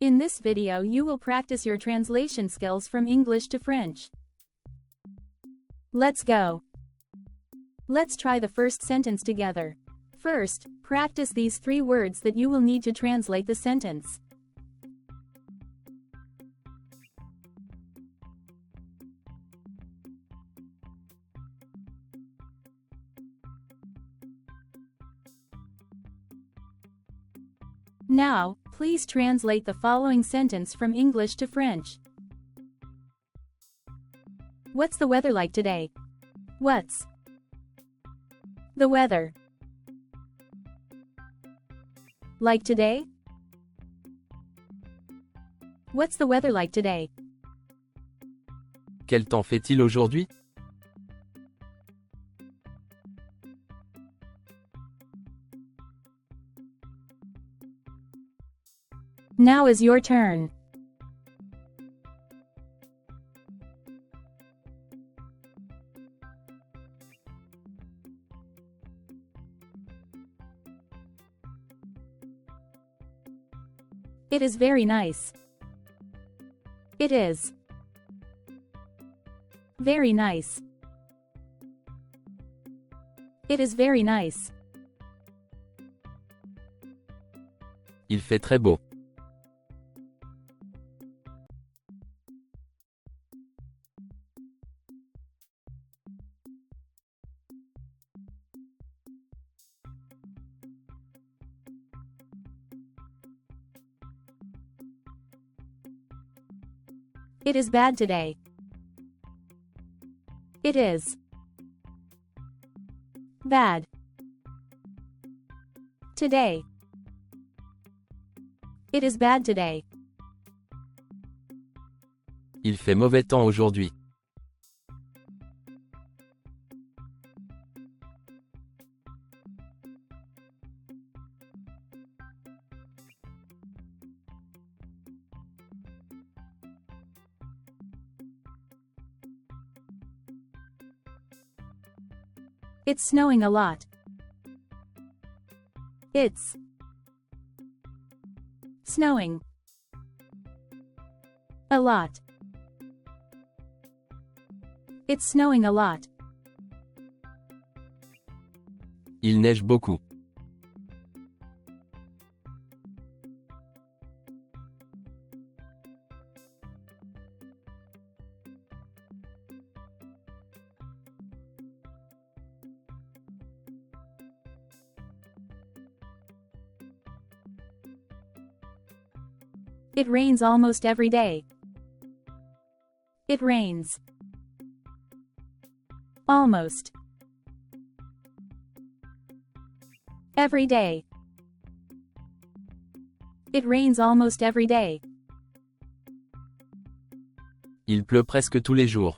In this video you will practice your translation skills from English to French. Let's go. Let's try the first sentence together. First, practice these 3 words that you will need to translate the sentence. Now, please translate the following sentence from English to French. What's the weather like today? What's the weather like today? What's the weather like today? Quel temps fait-il aujourd'hui? Now is your turn. It is very nice. It is very nice. It is very nice. Il fait très beau. It is bad today. It is bad today. It is bad today. Il fait mauvais temps aujourd'hui. It's snowing a lot. It's snowing a lot. It's snowing a lot. Il neige beaucoup. It rains almost every day. It rains almost every day. It rains almost every day. Il pleut presque tous les jours.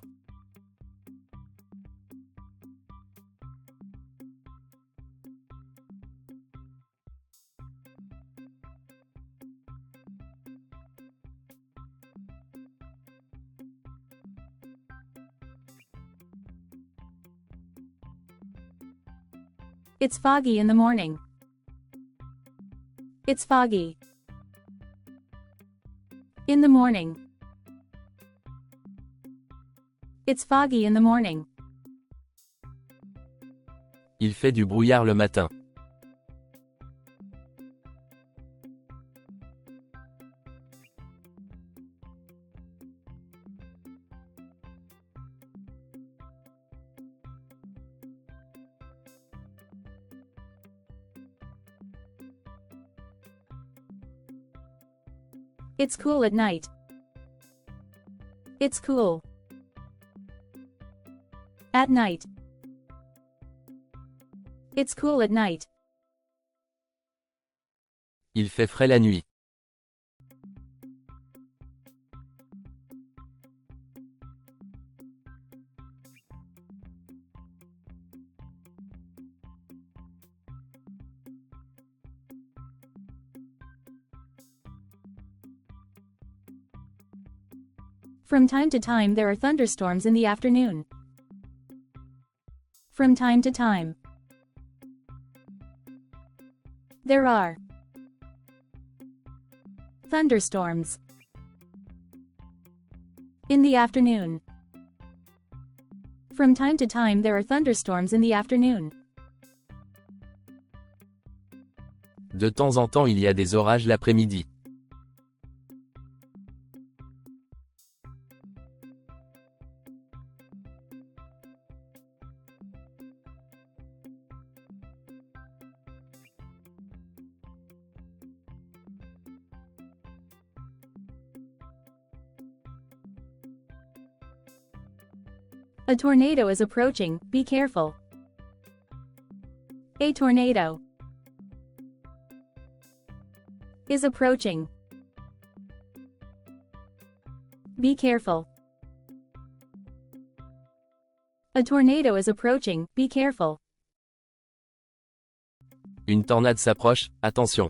It's foggy in the morning. It's foggy in the morning. It's foggy in the morning. Il fait du brouillard le matin. It's cool at night. It's cool at night. It's cool at night. Il fait frais la nuit. From time to time there are thunderstorms in the afternoon. From time to time. There are Thunderstorms. In the afternoon. From time to time there are thunderstorms in the afternoon. De temps en temps il y a des orages l'après-midi. A tornado is approaching, be careful. A tornado is approaching. Be careful. A tornado is approaching, be careful. Une tornade s'approche, attention.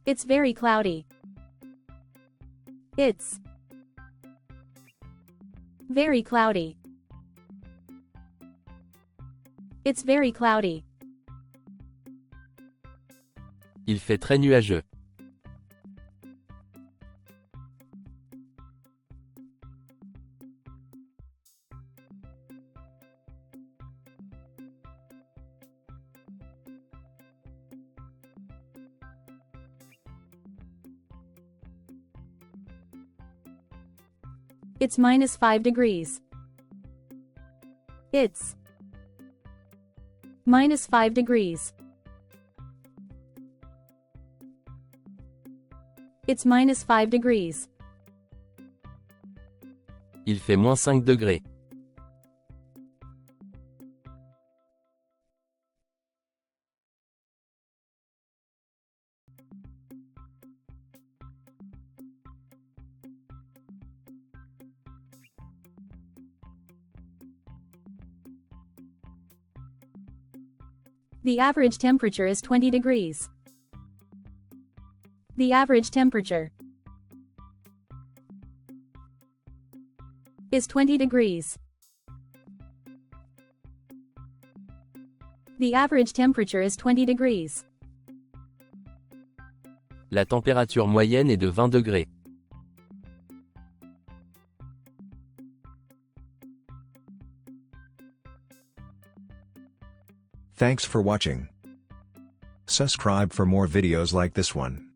It's very cloudy. It's very cloudy. It's very cloudy. Il fait très nuageux. It's -5 degrees. It's -5 degrees. It's -5 degrees. Il fait -5 degrés. The average temperature is 20 degrees. The average temperature is 20 degrees. The average temperature is 20 degrees. La température moyenne est de 20 degrés. Thanks for watching. Subscribe for more videos like this one.